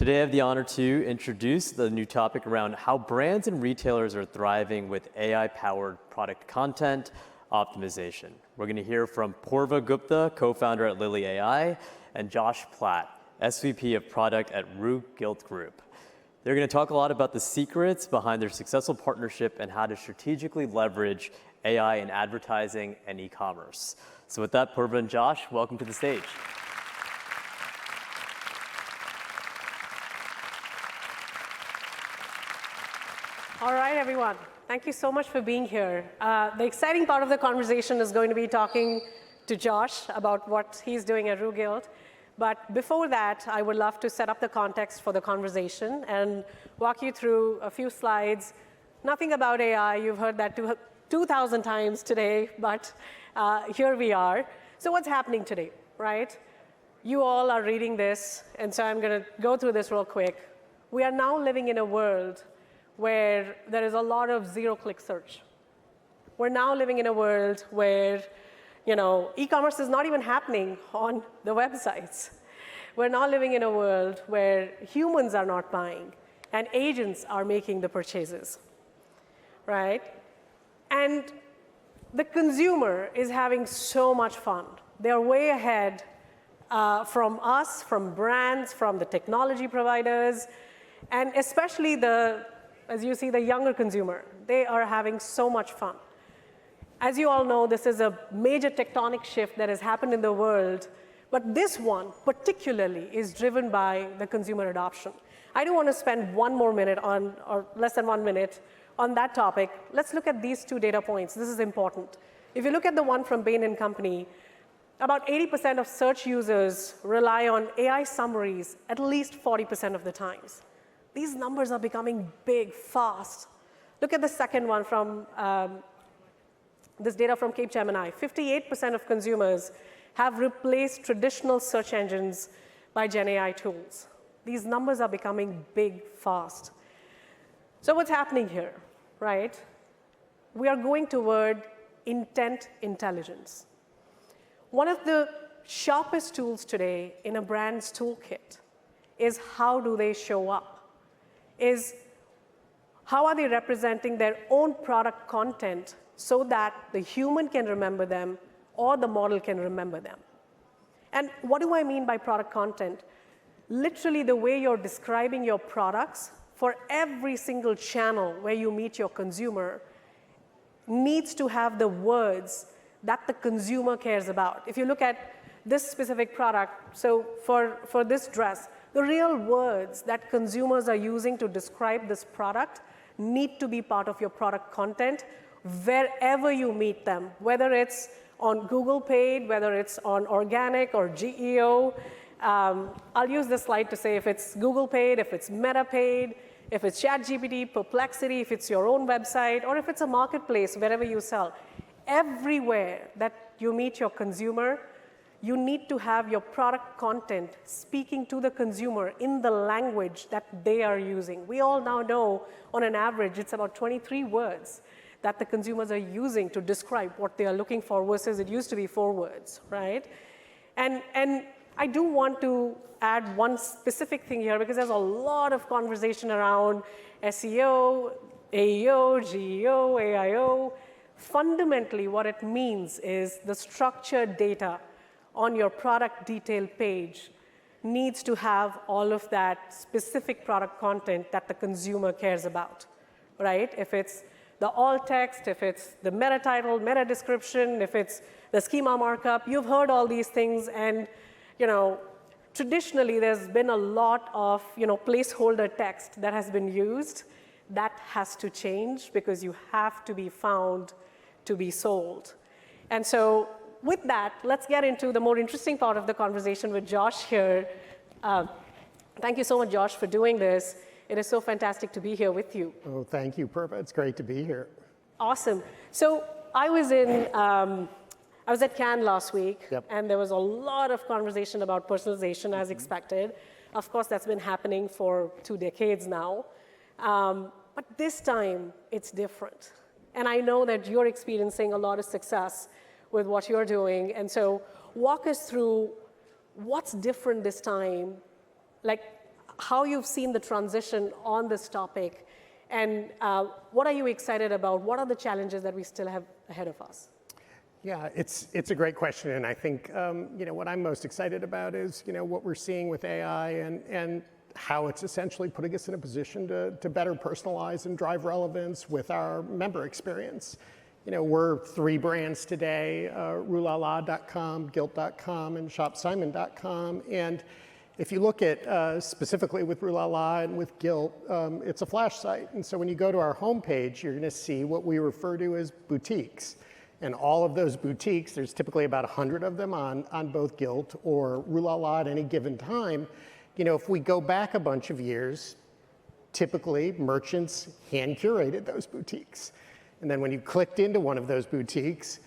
Today I have the honor to introduce the new topic around how brands and retailers are thriving with AI-powered product content optimization. We're going to hear from Purva Gupta, co-founder at Lily AI, and Josh Platt, SVP of Product at Rue Gilt Groupe. They're going to talk a lot about the secrets behind their successful partnership and how to strategically leverage AI in advertising and e-commerce. So with that, Purva and Josh, welcome to the stage. All right, everyone. Thank you so much for being here. The exciting part of the conversation is going to be talking to Josh about what he's doing at Rue Gilt. But before that, I would love to set up the context for the conversation and walk you through a few slides. Nothing about AI. You've heard that 2,000 times today, but here we are. So what's happening today, right? You all are reading this, and so I'm going to go through this real quick. We are now living in a world where there is a lot of zero-click search. We're now living in a world where, e-commerce is not even happening on the websites. We're now living in a world where humans are not buying and agents are making the purchases, right? And the consumer is having so much fun. They're way ahead from us, from brands, from the technology providers, and especially as you see, the younger consumer. They are having so much fun. As you all know, this is a major tectonic shift that has happened in the world, but this one particularly is driven by the consumer adoption. I do want to spend one more minute on, or less than 1 minute, on that topic. Let's look at these two data points. This is important. If you look at the one from Bain & Company, about 80% of search users rely on AI summaries at least 40% of the times. These numbers are becoming big, fast. Look at the second one from this data from Capgemini. 58% of consumers have replaced traditional search engines by Gen AI tools. These numbers are becoming big, fast. So what's happening here, right? We are going toward intent intelligence. One of the sharpest tools today in a brand's toolkit is how do they show up? Is how are they representing their own product content so that the human can remember them or the model can remember them. And what do I mean by product content? Literally the way you're describing your products for every single channel where you meet your consumer needs to have the words that the consumer cares about. If you look at this specific product, so for this dress, the real words that consumers are using to describe this product need to be part of your product content wherever you meet them, whether it's on Google paid, whether it's on organic or GEO. I'll use this slide to say if it's Google paid, if it's Meta paid, if it's ChatGPT, Perplexity, if it's your own website, or if it's a marketplace, wherever you sell. Everywhere that you meet your consumer, you need to have your product content speaking to the consumer in the language that they are using. We all now know, on an average, it's about 23 words that the consumers are using to describe what they are looking for versus it used to be 4 words, right? And I do want to add one specific thing here because there's a lot of conversation around SEO, AEO, GEO, AIO. Fundamentally, what it means is the structured data on your product detail page needs to have all of that specific product content that the consumer cares about, right? If it's the alt text, if it's the meta title, meta description, if it's the schema markup, you've heard all these things. And traditionally, there's been a lot of placeholder text that has been used. That has to change because you have to be found to be sold. And so with that, let's get into the more interesting part of the conversation with Josh here. Thank you so much, Josh, for doing this. It is so fantastic to be here with you. Oh, thank you, Purva. It's great to be here. Awesome. So I was at Cannes last week, Yep. and there was a lot of conversation about personalization as expected. Of course, that's been happening for 2 decades now. But this time, it's different. And I know that you're experiencing a lot of success with what you're doing. And so walk us through what's different this time. Like, how you've seen the transition on this topic, and what are you excited about? What are the challenges that we still have ahead of us? Yeah, it's a great question, and I think what I'm most excited about is what we're seeing with AI and how it's essentially putting us in a position to better personalize and drive relevance with our member experience. We're 3 brands today: RueLaLa.com, Gilt.com, and ShopSimon.com. And if you look at specifically with Rue La La and with Gilt, it's a flash site. And so when you go to our homepage, you're going to see what we refer to as boutiques. And all of those boutiques, there's typically about 100 of them on both Gilt or Rue La La at any given time. If we go back a bunch of years, typically merchants hand curated those boutiques. And then when you clicked into one of those boutiques,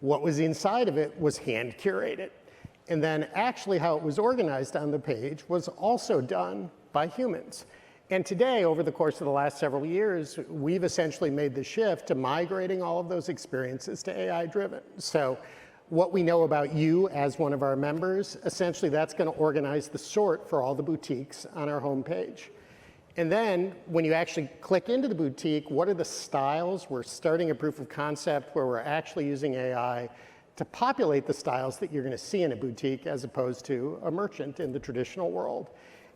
what was inside of it was hand curated. And then actually how it was organized on the page was also done by humans. And today, over the course of the last several years, we've essentially made the shift to migrating all of those experiences to AI-driven. So what we know about you as one of our members, essentially that's going to organize the sort for all the boutiques on our homepage. And then when you actually click into the boutique, what are the styles? We're starting a proof of concept where we're actually using AI to populate the styles that you're going to see in a boutique as opposed to a merchant in the traditional world.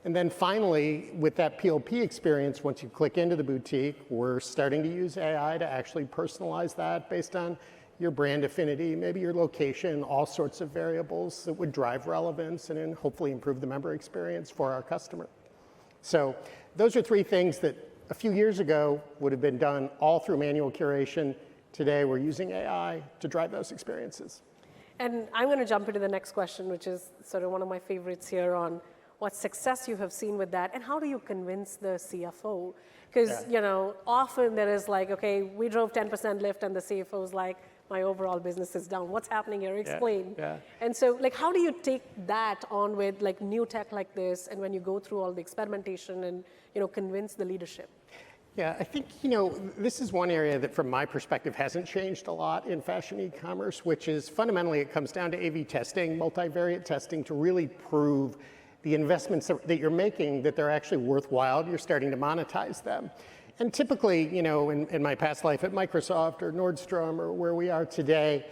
And then finally, with that PLP experience, once you click into the boutique, we're starting to use AI to actually personalize that based on your brand affinity, maybe your location, all sorts of variables that would drive relevance and then hopefully improve the member experience for our customer. So those are 3 things that a few years ago would have been done all through manual curation. Today, we're using AI to drive those experiences. And I'm going to jump into the next question, which is sort of one of my favorites here on what success you have seen with that, and how do you convince the CFO? Because often there is like, okay, we drove 10% lift, and the CFO is like, my overall business is down. What's happening here? Explain. Yeah. And so, like, how do you take that on with like new tech like this, and when you go through all the experimentation and convince the leadership? Yeah, I think this is one area that, from my perspective, hasn't changed a lot in fashion e-commerce, which is fundamentally it comes down to A/B testing, multivariate testing, to really prove the investments that you're making, that they're actually worthwhile. You're starting to monetize them. And typically, in my past life at Microsoft or Nordstrom or where we are today,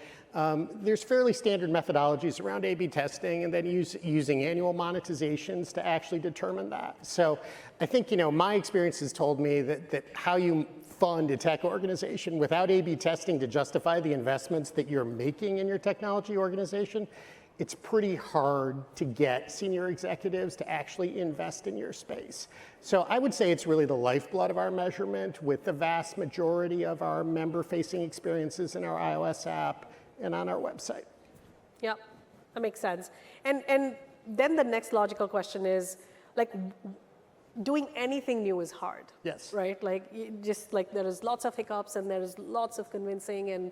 there's fairly standard methodologies around A/B testing and then using annual monetizations to actually determine that. So I think, my experience has told me that how you fund a tech organization without A/B testing to justify the investments that you're making in your technology organization, it's pretty hard to get senior executives to actually invest in your space. So I would say it's really the lifeblood of our measurement, with the vast majority of our member-facing experiences in our iOS app and on our website. Yep, that makes sense. And then the next logical question is, like, doing anything new is hard. Yes. Right? Like, just like there is lots of hiccups and there is lots of convincing and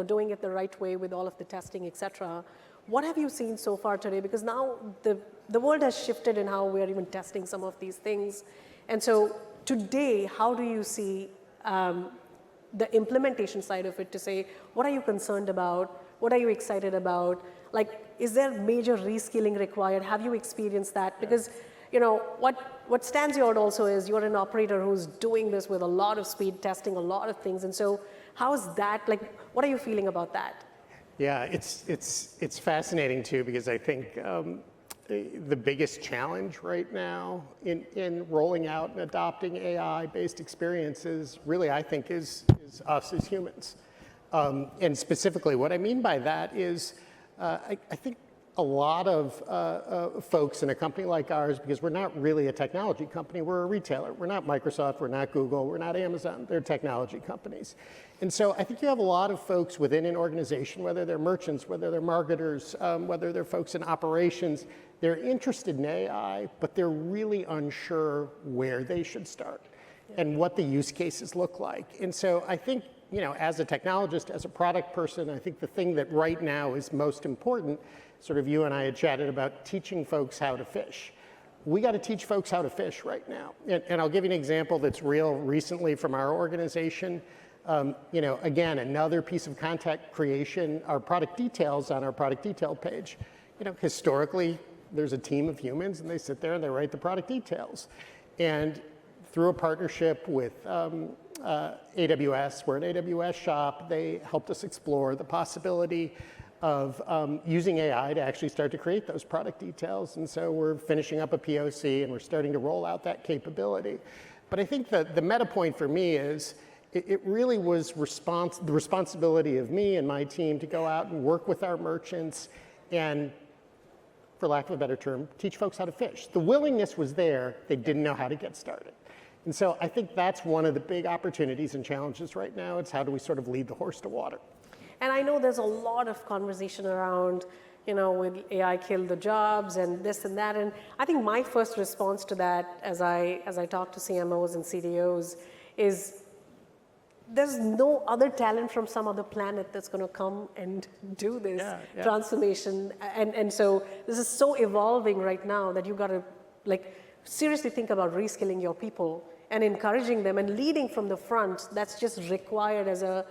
doing it the right way with all of the testing, et cetera. What have you seen so far today? Because now the world has shifted in how we are even testing some of these things. And so today, how do you see the implementation side of it, to say, what are you concerned about? What are you excited about? Like, is there major reskilling required? Have you experienced that? Because what stands you out also is you're an operator who's doing this with a lot of speed, testing a lot of things. And so how is that, like, what are you feeling about that? Yeah, it's fascinating too, because I think the biggest challenge right now in rolling out and adopting AI-based experiences, really, I think, is us as humans. And specifically, what I mean by that is, I think a lot of folks in a company like ours, because we're not really a technology company, we're a retailer. We're not Microsoft, we're not Google, we're not Amazon, they're technology companies. And so I think you have a lot of folks within an organization, whether they're merchants, whether they're marketers, whether they're folks in operations, they're interested in AI, but they're really unsure where they should start and what the use cases look like. And so I think, as a technologist, as a product person, I think the thing that right now is most important, sort of you and I had chatted about teaching folks how to fish. We got to teach folks how to fish right now. And I'll give you an example that's real recently from our organization. Again, another piece of content creation, our product details on our product detail page. Historically, there's a team of humans, and they sit there and they write the product details. And through a partnership with AWS, we're an AWS shop, they helped us explore the possibility of using AI to actually start to create those product details. And so we're finishing up a POC and we're starting to roll out that capability. But I think that the meta point for me is it really was the responsibility of me and my team to go out and work with our merchants and, for lack of a better term, teach folks how to fish. The willingness was there, they didn't know how to get started. And so I think that's one of the big opportunities and challenges right now. It's how do we sort of lead the horse to water. And I know there's a lot of conversation around, will AI kill the jobs and this and that. And I think my first response to that, as I talk to CMOs and CDOs, is there's no other talent from some other planet that's going to come and do this transformation. And so this is so evolving right now that you've got to seriously think about reskilling your people and encouraging them and leading from the front. That's just required as a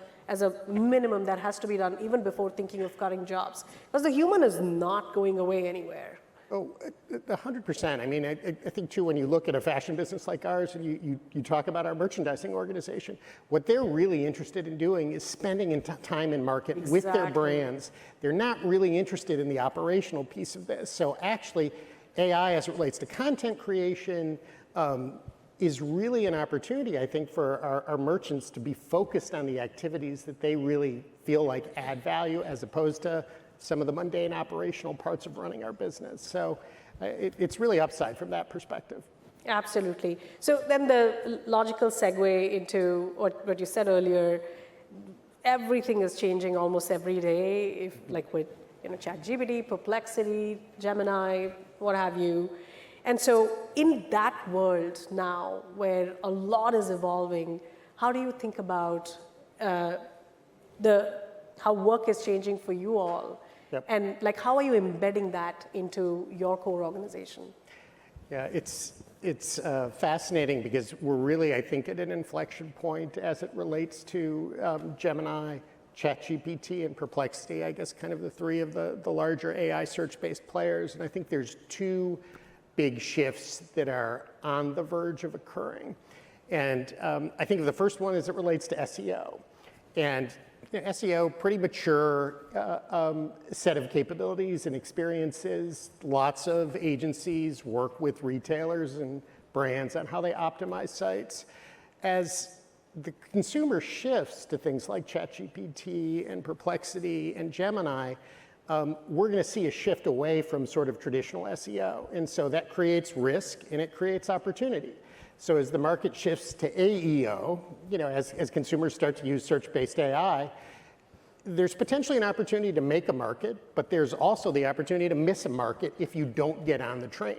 minimum that has to be done even before thinking of cutting jobs. Because the human is not going away anywhere. Oh, 100%. I mean, I think too, when you look at a fashion business like ours and you talk about our merchandising organization, what they're really interested in doing is spending time in market with their brands. They're not really interested in the operational piece of this. So actually, AI as it relates to content creation is really an opportunity, I think, for our merchants to be focused on the activities that they really feel like add value as opposed to some of the mundane operational parts of running our business. So it's really upside from that perspective. Absolutely. So then the logical segue into what you said earlier, everything is changing almost every day, with ChatGPT, Perplexity, Gemini, what have you. And so in that world now where a lot is evolving, how do you think about how work is changing for you all? Yep. And how are you embedding that into your core organization? Yeah, it's fascinating because we're really, I think, at an inflection point as it relates to Gemini, ChatGPT, and Perplexity, I guess kind of the three of the larger AI search-based players. And I think there's two big shifts that are on the verge of occurring. And I think the first one as it relates to SEO. And SEO, pretty mature set of capabilities and experiences. Lots of agencies work with retailers and brands on how they optimize sites. As the consumer shifts to things like ChatGPT and Perplexity and Gemini, we're going to see a shift away from sort of traditional SEO. And so that creates risk and it creates opportunity. So as the market shifts to AEO, as consumers start to use search-based AI, there's potentially an opportunity to make a market, but there's also the opportunity to miss a market if you don't get on the train.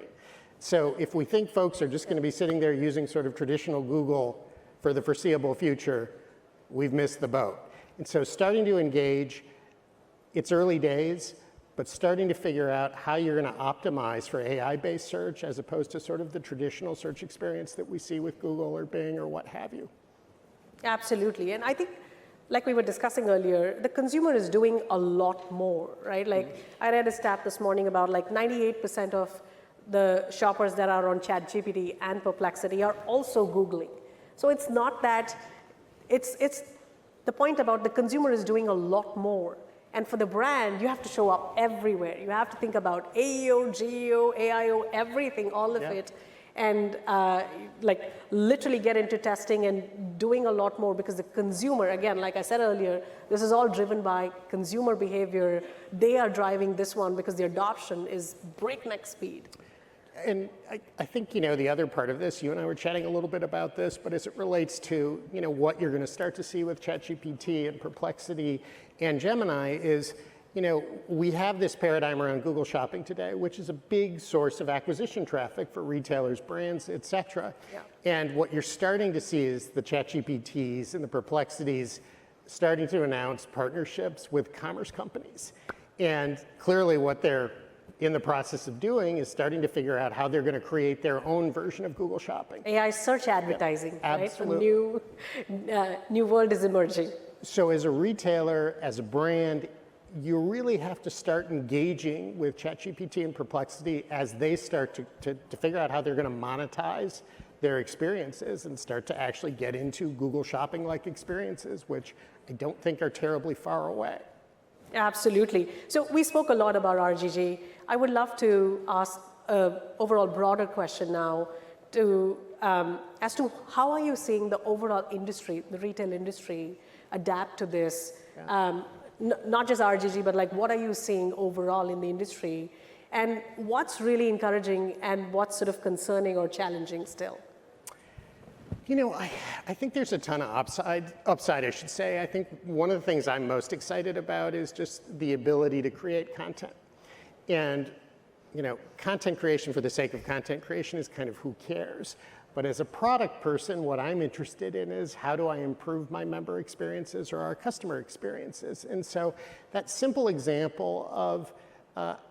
So if we think folks are just going to be sitting there using sort of traditional Google for the foreseeable future, we've missed the boat. And so starting to engage, it's early days, but starting to figure out how you're going to optimize for AI-based search as opposed to sort of the traditional search experience that we see with Google or Bing or what have you. Absolutely. And I think, like we were discussing earlier, the consumer is doing a lot more, right? I read a stat this morning about 98% of the shoppers that are on ChatGPT and Perplexity are also Googling. So it's not that, it's the point about the consumer is doing a lot more. And for the brand, you have to show up everywhere. You have to think about AEO, GEO, AIO, everything, all of it. And literally get into testing and doing a lot more because the consumer, again, like I said earlier, this is all driven by consumer behavior. They are driving this one because the adoption is breakneck speed. And I think, the other part of this, you and I were chatting a little bit about this, but as it relates to, what you're going to start to see with ChatGPT and Perplexity and Gemini is, we have this paradigm around Google Shopping today, which is a big source of acquisition traffic for retailers, brands, et cetera. Yeah. And what you're starting to see is the ChatGPTs and the Perplexities starting to announce partnerships with commerce companies. And clearly what they're in the process of doing is starting to figure out how they're going to create their own version of Google Shopping. AI search advertising, right? Absolutely. A new world is emerging. So as a retailer, as a brand, you really have to start engaging with ChatGPT and Perplexity as they start to figure out how they're going to monetize their experiences and start to actually get into Google Shopping-like experiences, which I don't think are terribly far away. Absolutely. So we spoke a lot about RGG. I would love to ask an overall broader question now as to how are you seeing the overall industry, the retail industry, adapt to this? Yeah. Not just RGG, but like what are you seeing overall in the industry? And what's really encouraging and what's sort of concerning or challenging still? You know, I think there's a ton of upside, I should say. I think one of the things I'm most excited about is just the ability to create content. And, you know, content creation for the sake of content creation is kind of who cares. But as a product person, what I'm interested in is how do I improve my member experiences or our customer experiences? And so that simple example of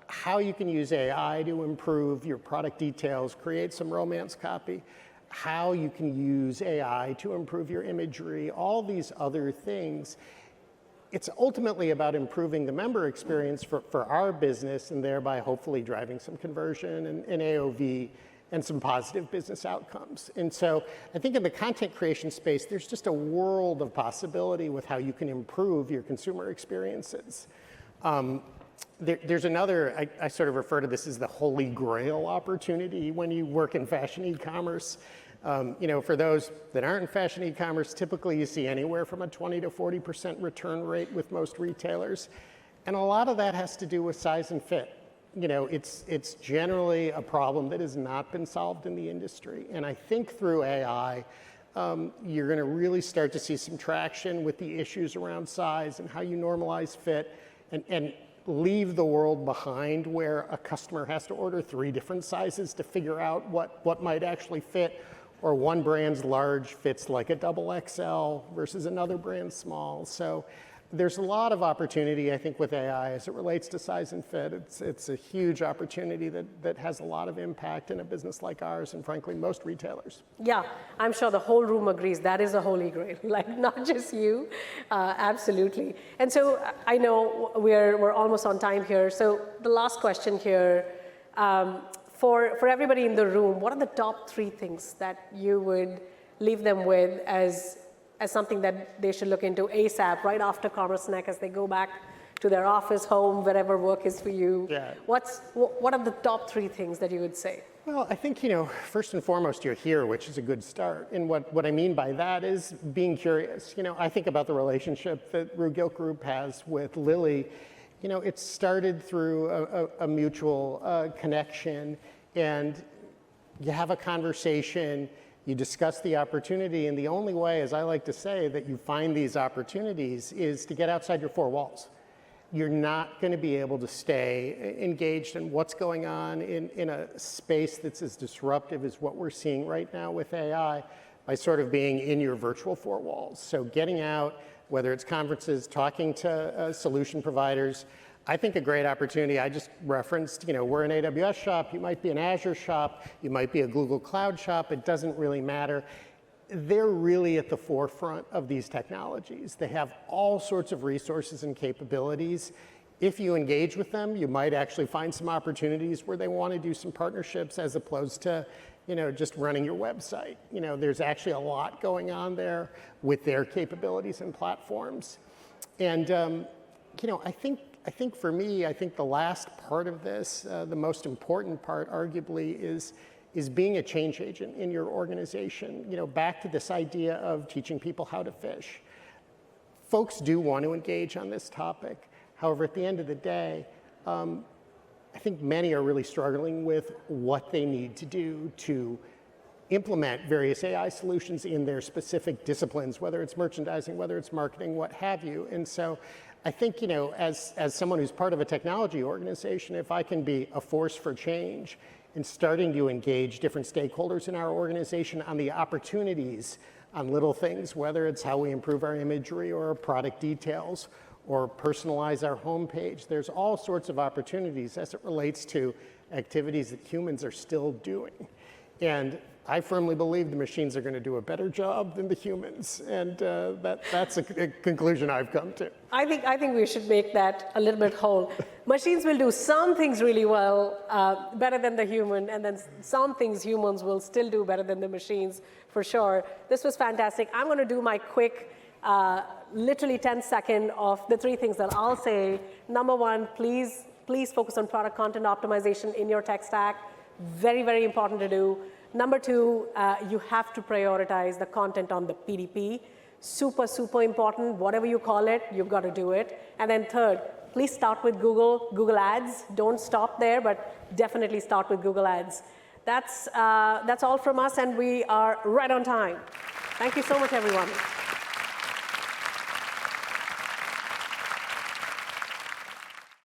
how you can use AI to improve your product details, create some romance copy, how you can use AI to improve your imagery, all these other things. It's ultimately about improving the member experience for our business and thereby hopefully driving some conversion and AOV and some positive business outcomes. And so I think in the content creation space, there's just a world of possibility with how you can improve your consumer experiences. There's another, I sort of refer to this as the holy grail opportunity when you work in fashion e-commerce. You know, for those that aren't in fashion e-commerce, typically you see anywhere from a 20 to 40% return rate with most retailers. And a lot of that has to do with size and fit. You know, it's generally a problem that has not been solved in the industry. And I think through AI, you're going to really start to see some traction with the issues around size and how you normalize fit and leave the world behind where a customer has to order 3 different sizes to figure out what might actually fit, or one brand's large fits like a double XL versus another brand's small. So there's a lot of opportunity, I think, with AI as it relates to size and fit. It's a huge opportunity that has a lot of impact in a business like ours and, frankly, most retailers. Yeah, I'm sure the whole room agrees that is a holy grail, like not just you, absolutely. And so I know we're almost on time here. So the last question here, for everybody in the room, what are the top 3 things that you would leave them with as something that they should look into ASAP, right after CommerceNext, as they go back to their office, home, wherever work is for you? Yeah. What are the top 3 things that you would say? Well, I think, you know, first and foremost, you're here, which is a good start. And what I mean by that is being curious. You know, I think about the relationship that Rue Gilt Groupe has with Lily. You know, it started through a mutual connection, and you have a conversation. You discuss the opportunity, and the only way, as I like to say, that you find these opportunities is to get outside your 4 walls. You're not going to be able to stay engaged in what's going on in a space that's as disruptive as what we're seeing right now with AI by sort of being in your virtual 4 walls. So getting out, whether it's conferences, talking to solution providers, I think a great opportunity. I just referenced, you know, we're an AWS shop, you might be an Azure shop, you might be a Google Cloud shop, it doesn't really matter. They're really at the forefront of these technologies. They have all sorts of resources and capabilities. If you engage with them, you might actually find some opportunities where they want to do some partnerships as opposed to, you know, just running your website. You know, there's actually a lot going on there with their capabilities and platforms. And, you know, I think for me, I think the last part of this, the most important part, arguably, is being a change agent in your organization. You know, back to this idea of teaching people how to fish. Folks do want to engage on this topic. However, at the end of the day, I think many are really struggling with what they need to do to implement various AI solutions in their specific disciplines, whether it's merchandising, whether it's marketing, what have you. And so I think, you know, as someone who's part of a technology organization, if I can be a force for change in starting to engage different stakeholders in our organization on the opportunities, on little things, whether it's how we improve our imagery or our product details or personalize our homepage, there's all sorts of opportunities as it relates to activities that humans are still doing. And I firmly believe the machines are going to do a better job than the humans, and that's a conclusion I've come to. I think we should make that a little bit whole. Machines will do some things really well, better than the human, and then some things humans will still do better than the machines, for sure. This was fantastic. I'm going to do my quick, literally 10-second of the 3 things that I'll say. Number 1, please focus on product content optimization in your tech stack. Very, very important to do. Number 2, you have to prioritize the content on the PDP. Super, super important. Whatever you call it, you've got to do it. And then third, please start with Google Ads. Don't stop there, but definitely start with Google Ads. That's all from us, and we are right on time. Thank you so much, everyone.